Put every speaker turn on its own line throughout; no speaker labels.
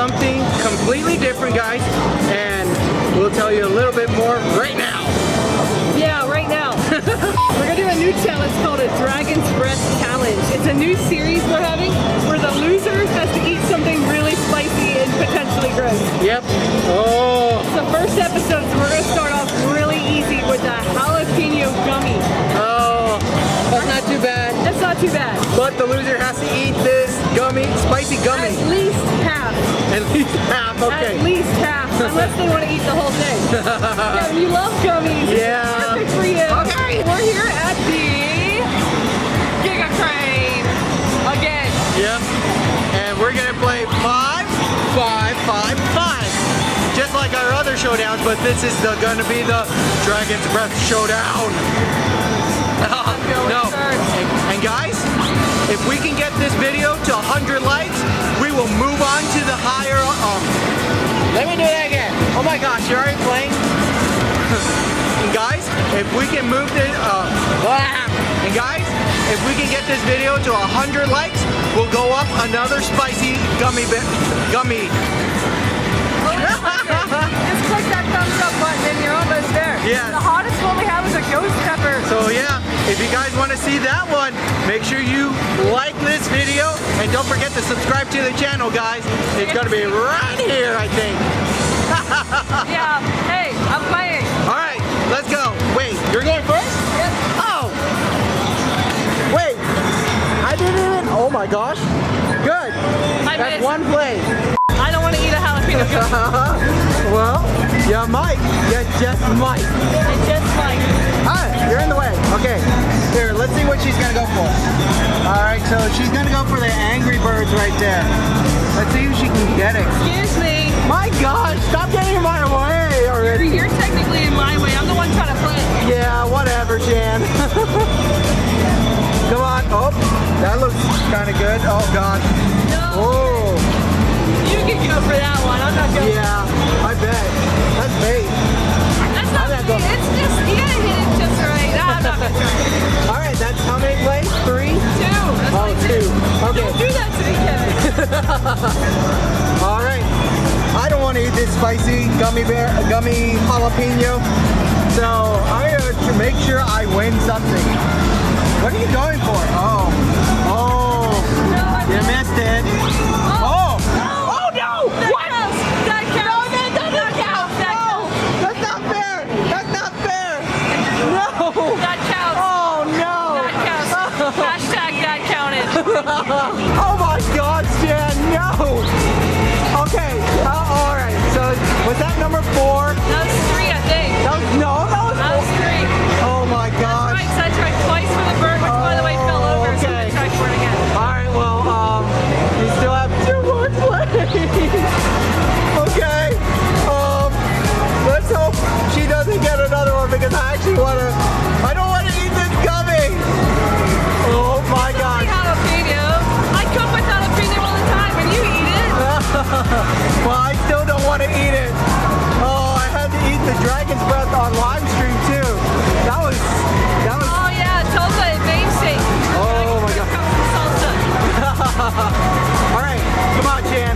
something completely different, guys, and we'll tell you a little bit more right now.
Yeah, right now. We're gonna do a new challenge called a Dragon's Breath Challenge. It's a new series we're having where the loser has to eat something really spicy and potentially gross.
Yep. Oh.
So first episode, we're gonna start off really easy with the jalapeno gummy.
Oh, that's not too bad.
That's not too bad.
But the loser has to eat this gummy, spicy gummy.
At least half.
At least half, okay.
At least half, unless they want to eat the whole thing. Yeah, you love gummies.
Yeah.
It's perfect for you.
Okay.
We're here at the Giga Crane again.
Yep. And we're gonna play 5, 5, 5, 5. Just like our other showdowns, but this is gonna be the Dragon's Breath Showdown. No. And guys, if we can get this video to 100 likes, we will move on to the higher. Let me do that again. Oh my gosh, you're already playing. And guys, if we can move this, and guys, if we can get this video to 100 likes, we'll go up another spicy gummy.
Just click that thumbs up button and you're almost there.
Yes.
The hottest one we have is a ghost pepper.
So yeah, if you guys want to see that one, make sure you like this video and don't forget to subscribe to the channel, guys. It's gonna be right here, I think.
Yeah. Hey, I'm playing.
All right, let's go. Wait, you're going first?
Yep.
Oh. Wait. I didn't even. Oh my gosh. Good. That's
missed.
one play.
I don't want to eat a jalapeno gummy.
Well, you might. You just might.
I just like.
You're in the way. Okay. Here, let's see what she's gonna go for. All right, so she's gonna go for the Angry Birds right there. Let's see if she can get it.
Excuse me.
My gosh, stop getting in my way already.
You're technically in my way. I'm the one trying to play.
Yeah, whatever, Shan. Come on. Oh, that looks kind of good. Oh gosh.
No.
Oh.
You can go for that one. I'm not going.
Yeah, I bet. That's bait.
That's not me. It's just, you gotta hit it just right. Nah, I'm not gonna try.
All right, that's how many plays? 3? 2.
That's
Oh, 2. Okay.
Don't do that to me, Kevin.
All right. I don't want to eat this spicy gummy jalapeno, so I'm gonna make sure I win something. What are you going for? Oh,
No,
you missed it. Oh, no! What?
That counts.
No, that doesn't count. No, that's not fair. That's not fair. No.
That counts.
Oh no.
That counts. Hashtag that counted.
Oh my God, Shan, no. Okay, all right. So was that number 4?
That was 3, I think.
That was
3.
Oh my God.
Right, so I tried twice for the bird, which by the way fell over, so I'm gonna try for it again.
All right, well, we still have 2 more plays. Okay. Let's hope she doesn't get another one because I don't want to eat this gummy. Oh my God.
Jalapeno. I cook with jalapeno all the time, and you eat it.
Well, I still don't want to eat it. Oh, I had to eat the Dragon's Breath on live stream too. That was.
Oh yeah, salsa and namesake.
Oh my God.
Salsa.
All right, come on, Shan.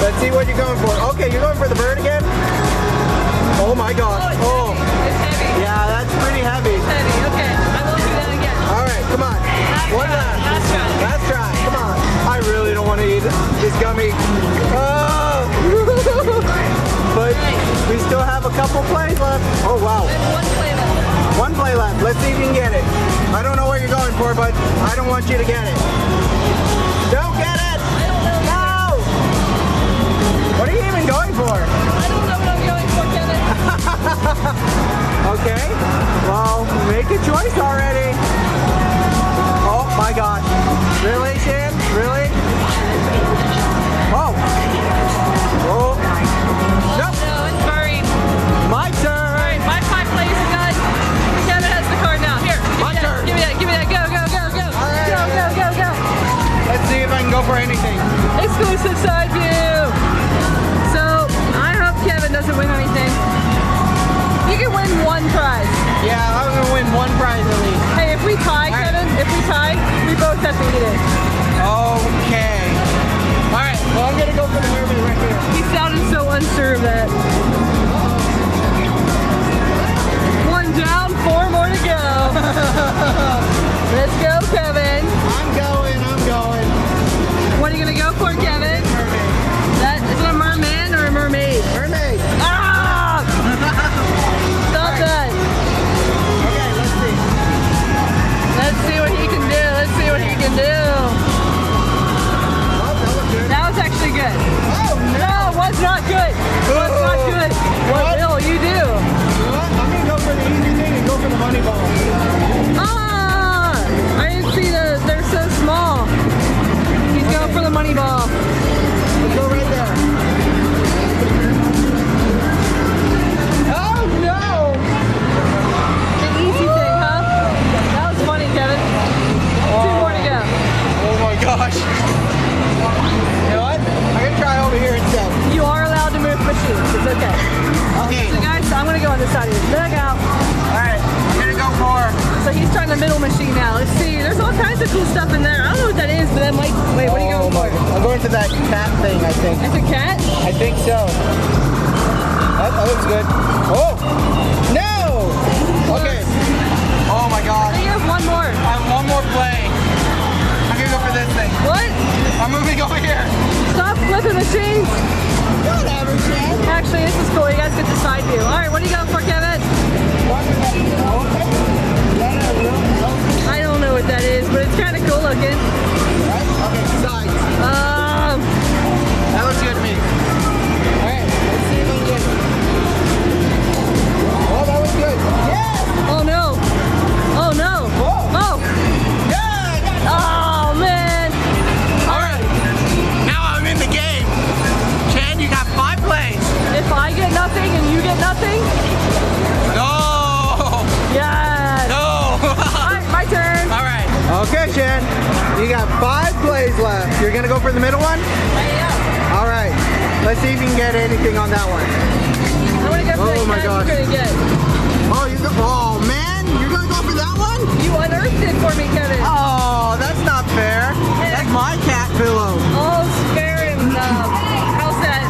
Let's see what you're going for. Okay, you're going for the bird again? Oh my God.
Oh, it's heavy.
Yeah, that's pretty heavy.
It's heavy. Okay, I won't do that again.
All right, come on.
Last try.
Last try. Come on. I really don't want to eat this gummy. Oh. But we still have a couple plays left. Oh wow.
And 1 play left.
1 play left. Let's see if you can get it. I don't know what you're going for, but I don't want you to get it. Don't get it.
I don't know.
No. What are you even going for?
I don't know what I'm going for, Kevin.
Okay. Well, make a choice already. Oh my gosh. Really, Shan? Really? Oh. Oh. Nope.
No, it's buried.
My turn.
All right, my 5 plays are done. Kevin has the card now. Here,
My turn.
Give me that. Go.
All right.
Go.
Let's see if I can go for anything.
Exclusive side view. So I hope Kevin doesn't win anything. You can win 1 prize.
Yeah, I'm gonna win 1 prize at least.
Hey, if we tie,
All right.
Kevin, we both have to eat it.
Oh,
machine now. Let's see. There's all kinds of cool stuff in there. I don't know what that is, but that might. Wait, what are you going for?
I'm going to that cat thing, I think.
It's a cat?
I think so. That looks good. Oh! No! Okay. Oh my
I
gosh.
think you have one more.
I have one more play. I'm gonna go for this thing.
What?
I'm moving over here.
Stop flipping machines.
Whatever, Shan.
Actually, this is cool. You guys get the side view. All right, what are you going for, Kevin? I don't know what that is, but it's kind of cool looking.
Okay, sides. That looks good to me. Alright, let's see if we can get it. Oh, that was good. Yeah!
Oh no. Oh no.
Whoa.
Oh.
Yeah! I got it.
Oh man.
Alright. Now I'm in the game. Shan, you got 5 plays.
If I get nothing and you get nothing,
No!
yes.
No!
Alright, my turn.
Alright. Okay, Shan. You got 5 plays left. You're gonna go for the middle one?
Yeah.
Alright. Let's see if you can get anything on that one.
I'm gonna go for
Oh
the
my
cat
gosh.
you're gonna get.
Oh man, you're gonna go for that one?
You unearthed it for me, Kevin.
Oh, that's not fair. That's my cat pillow.
All's fair and how's that?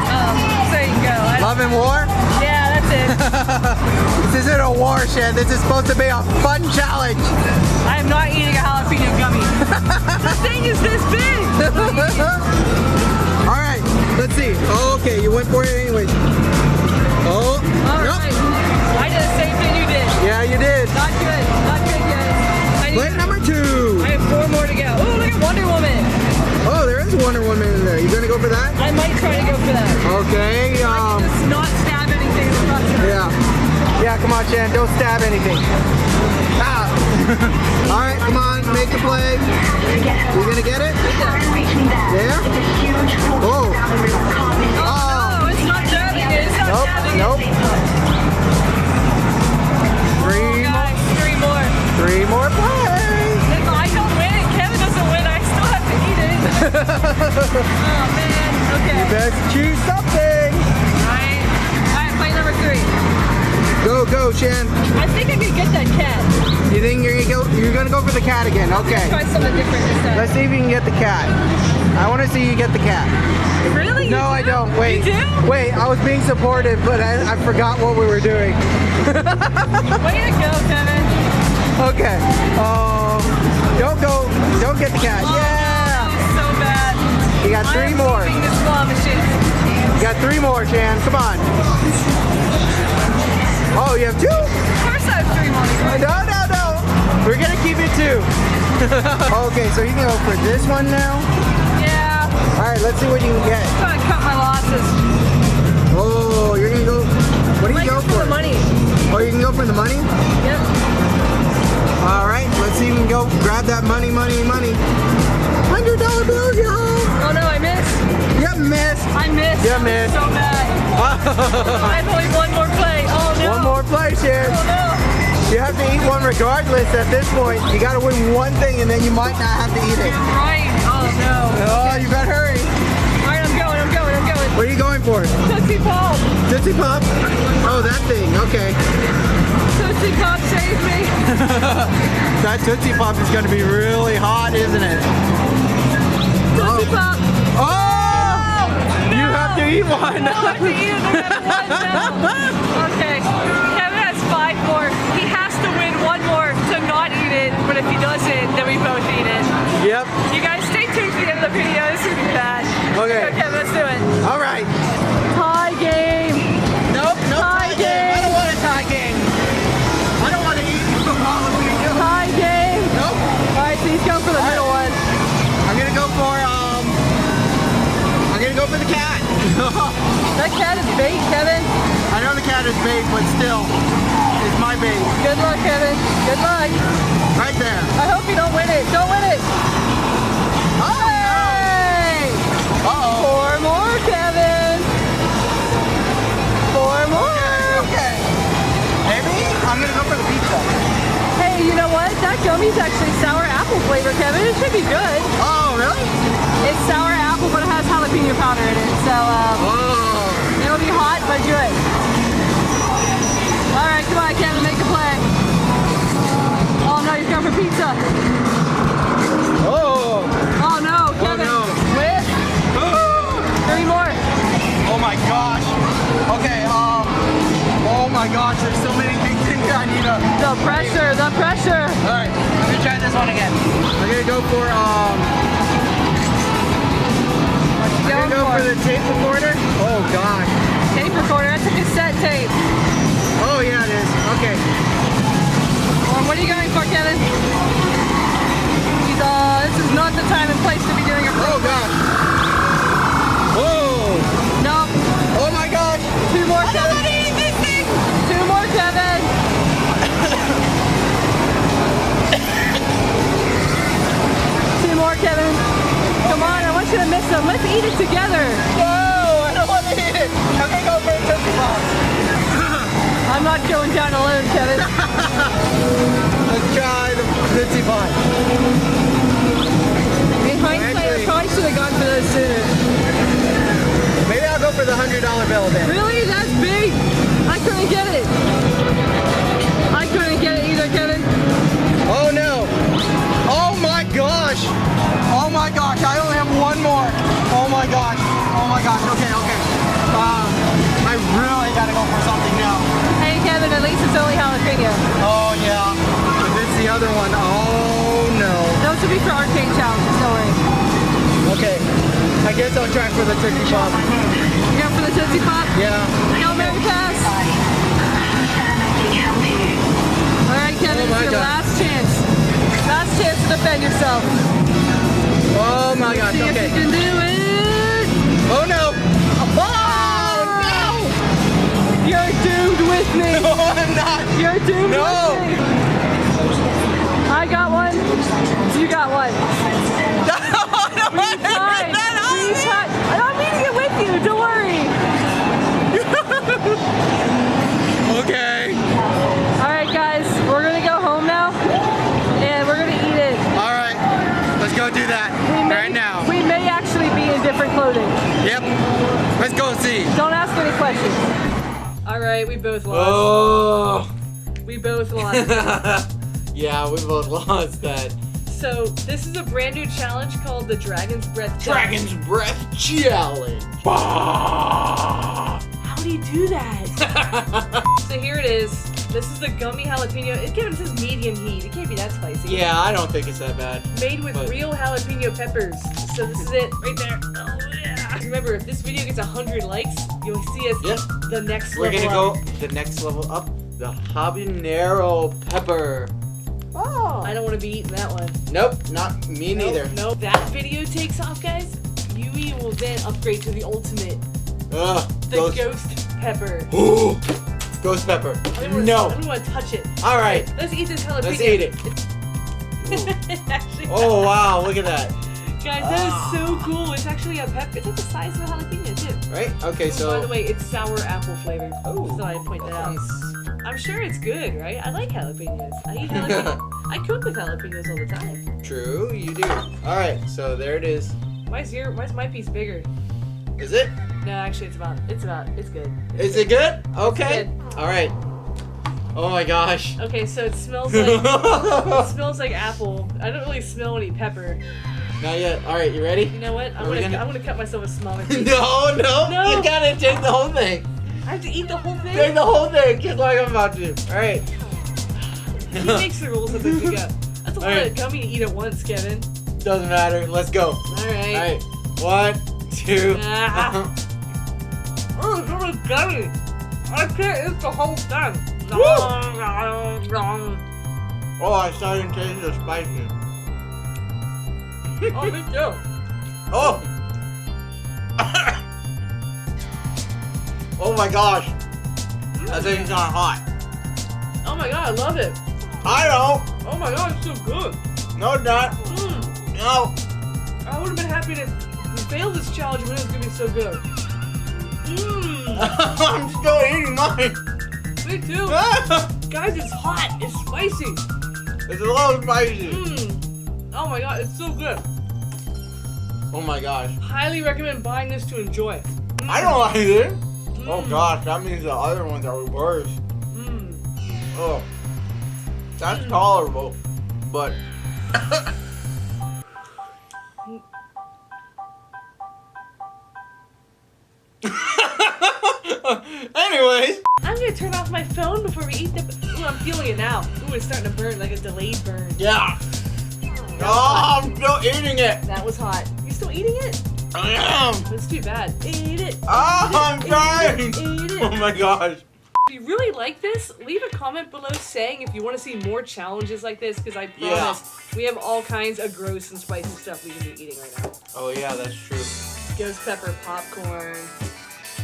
There you go.
Love and war?
Yeah, that's it.
This isn't a war, Shan. This is supposed to be a fun challenge.
I am not eating a jalapeno gummy. The thing is this big.
All right, let's see. Okay, you went for it anyway. Oh,
All
nope.
right. I did the same thing you did.
Yeah, you did.
Not good. Not good, guys.
Play number 2.
I have 4 more to go. Oh, look at Wonder Woman.
Oh, there is Wonder Woman in there. You gonna go for that?
I might try to go for that.
Okay.
Just not stab anything in the process.
Yeah. Yeah, come on, Shan. Don't stab anything. Ah. All right, come on. Make the play. You gonna get it? Yeah? Oh.
Oh, no, it's not stabbing it. It's not
Nope.
stabbing
Nope.
it.
3
Oh, guys, 3 more.
3 more plays.
If I don't win and Kevin doesn't win, I still have to eat it. Oh, man. Okay.
Best choose something.
Alright. Alright, play number 3.
Go, Shan.
I think I could get that cat.
You think you're gonna go for the cat again? Okay.
Try something different this time.
Let's see if you can get the cat. I want to see you get the cat.
Really? You
No, I
do?
don't. Wait.
You do?
Wait, I was being supportive, but I forgot what we were doing.
Way to go, Kevin.
Okay. Don't get the cat.
Oh,
Yeah.
no, so bad.
You got 3 more.
I'm this claw machine.
You got 3 more, Shan. Come on. Oh, you have 2?
Of course I have 3 more.
No. We're gonna keep it 2. Okay, so you can go for this one now.
Yeah.
All right, let's see what you can get.
I'm gonna cut my losses.
Oh, you're gonna go. What do you
Like
go
for
for?
the money.
Oh, you can go for the money?
Yep.
All right, let's see if we can go grab that money. $100 bills, y'all.
Oh no, I missed.
You missed.
I missed.
You missed.
So bad. I have only 1 more play. Oh no.
One more play, Shan.
Oh no.
You have to eat one regardless at this point. You gotta win one thing and then you might not have to eat it.
Right. Oh no.
Oh, you better hurry.
Alright, I'm going.
What are you going for?
Tootsie Pop.
Tootsie Pop? Oh, that thing. Okay.
Tootsie Pop saved me.
That Tootsie Pop is gonna be really hot, isn't it?
Tootsie Pop.
Oh! You have to eat one.
No, I have to eat it. I have 1 now. Okay. Kevin has 5 more. He has to win 1 more to not eat it, but if he doesn't, then we both eat it.
Yep.
You guys stay tuned for the end of the video. This is gonna be bad.
Okay.
Okay, let's do it.
All right.
Tie game.
Nope, no
Tie
tie game. I
game.
don't want a tie game. I don't want to eat jalapeno.
Tie game.
Nope.
All right, so he's going for the middle one.
I'm gonna go for the cat.
That cat is bait, Kevin.
I know the cat is bait, but still, it's my bait.
Good luck, Kevin. Good luck.
Right there.
I hope you don't win it. Don't win it.
Oh,
Hey!
no. Uh-oh.
4 more, Kevin. 4 more.
Okay. Maybe I'm gonna go for the pizza.
Hey, you know what? That gummy's actually sour apple flavor, Kevin. It should be good.
Oh, really?
It's sour apple, but it has jalapeno powder in it. So,
Oh.
it'll be hot, but good. All right, come on, Kevin, make a play. Oh, no, he's going for pizza.
gosh. Okay, oh my gosh, there's so many things in here I need to...
The pressure, the pressure.
Alright, let me try this one again. I'm gonna go for, the tape recorder. Oh gosh.
Tape recorder, that's a cassette tape.
Oh yeah, it is. Okay.
What are you going for, Kevin? This is not the time and place to be doing a
Oh gosh. Whoa.
No.
Oh my gosh.
2 more, Kevin.
I don't want to eat this thing.
2 more, Kevin. 2 more, Kevin. Come on, I want you to miss them. Let's eat it together.
No, I don't want to eat it. I'm gonna go for a Tootsie Pop.
I'm not going down alone, Kevin.
Let's try the Tootsie Pop.
In hindsight, I probably should have gone for those sooner.
Maybe I'll go for the $100 bill then.
Really? That's big? I couldn't get it. I couldn't get it either, Kevin.
Oh no. Oh my gosh. Oh my gosh, I only have 1 more. Oh my gosh. Oh my gosh. Okay, okay. I really gotta go for something now.
Hey, Kevin, at least it's only jalapeno.
Oh yeah. If it's the other one, oh no.
Those would be for arcade challenges, don't worry.
Okay. I guess I'll try for the Tootsie Pop.
You go for the Tootsie Pop?
Yeah.
Hail Mary pass. Alright, Kevin,
Oh my
it's your
God.
last chance. Last chance to defend yourself.
Oh my gosh,
See if
okay.
you can do it.
Oh no! Oh no!
You're doomed with me.
No, I'm not!
You're doomed
No.
with me. I got one. You got one. We tied. We tied. I'm eating it with you. Don't worry.
Okay.
All right, guys. We're gonna go home now, and we're gonna eat it.
Alright. Let's go do that. Right now.
We may actually be in different clothing.
Yep. Let's go see.
Don't ask any questions. All right, we both lost.
Oh.
We both lost.
Yeah, we both lost that.
So this is a brand new challenge called the Dragon's Breath Challenge.
Dragon's Breath Challenge. Bah.
How do you do that? So here it is. This is the Gummy Jalapeno. It says medium heat. It can't be that spicy.
Yeah, I don't think it's that bad.
Made with real jalapeno peppers. So this is it right there. Oh yeah. Remember, if this video gets 100 likes, you'll see us the next
We're
level
gonna
up.
go the next level up. The Habanero pepper.
Oh. I don't want to be eating that one.
Nope, not me neither.
Nope. That video takes off, guys. You will then upgrade to the ultimate. The ghost pepper.
Ooh, ghost pepper. No.
I don't want to touch it.
All right.
Let's eat this jalapeno.
Let's eat it.
Actually,
Oh wow, look at that.
guys, that is so cool. It's actually a pepper. It's like the size of a jalapeno too.
Right? Okay, so.
By the way, it's sour apple flavored.
Oh,
so I point that out.
nice.
I'm sure it's good, right? I like jalapenos. I eat jalapenos. I cook with jalapenos all the time.
True, you do. All right, so there it is.
Why's my piece bigger?
Is it?
No, actually, it's good.
Is it good? Okay.
good.
All right. Oh my gosh.
Okay, so it smells like apple. I don't really smell any pepper.
Not yet. All right, you ready?
You know what? I'm gonna cut myself a smaller piece.
No.
No.
You gotta take the whole thing.
I have to eat the whole thing.
Take the whole thing, just like I'm about to. All right.
He makes the rules of the video. That's a lot
Alright.
of gummy to eat at once, Kevin.
Doesn't matter. Let's go.
All right.
All right. 1, 2.
Ah. Oh, it's really gummy. I can't eat the whole thing.
Oh, I started to taste the spicy.
Oh, me too.
Oh. Oh my gosh. That thing's not hot.
Oh my god, I love it.
I know.
Oh my god, it's so good.
No, it's not. No.
I would have been happy to fail this challenge when it was gonna be so good.
I'm still eating mine.
Me too. Guys, it's hot. It's spicy.
It's a little spicy.
Oh my god, it's so good.
Oh my gosh.
Highly recommend buying this to enjoy.
I don't like it. Oh gosh, that means the other ones are worse. Oh. That's tolerable, but
turn off my phone before we eat the. Ooh, I'm feeling it now. Ooh, it's starting to burn like a delayed burn.
Yeah. Oh, I'm still eating it.
That was hot. You still eating it?
I am.
That's too bad. Eat it.
Oh, I'm dying.
Eat it.
Oh my gosh.
If you really like this, leave a comment below saying if you want to see more challenges like this, because I promise we have all kinds of gross and spicy stuff we can be eating right now.
Oh yeah, that's true.
Ghost pepper popcorn.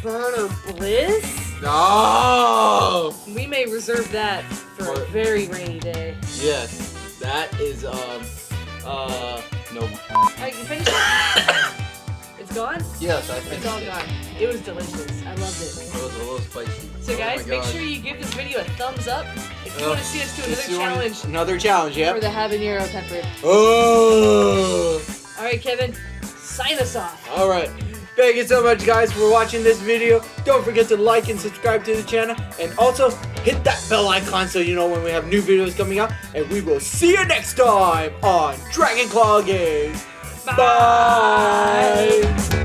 Burner Bliss?
No.
We may reserve that for a very rainy day.
Yes, that is nope.
Alright, you finished it? It's gone?
Yes, I
It's
finished
all
it.
gone. It was delicious. I loved it.
It was a little spicy.
So guys,
my
make
God.
sure you give this video a thumbs up if you want to see us do another challenge
Another challenge,
for
yep.
the habanero pepper.
Oh.
Alright, Kevin, sign us off.
All right. Thank you so much, guys, for watching this video. Don't forget to like and subscribe to the channel. And also, hit that bell icon so you know when we have new videos coming out. And we will see you next time on Dragon Claw Games. Bye.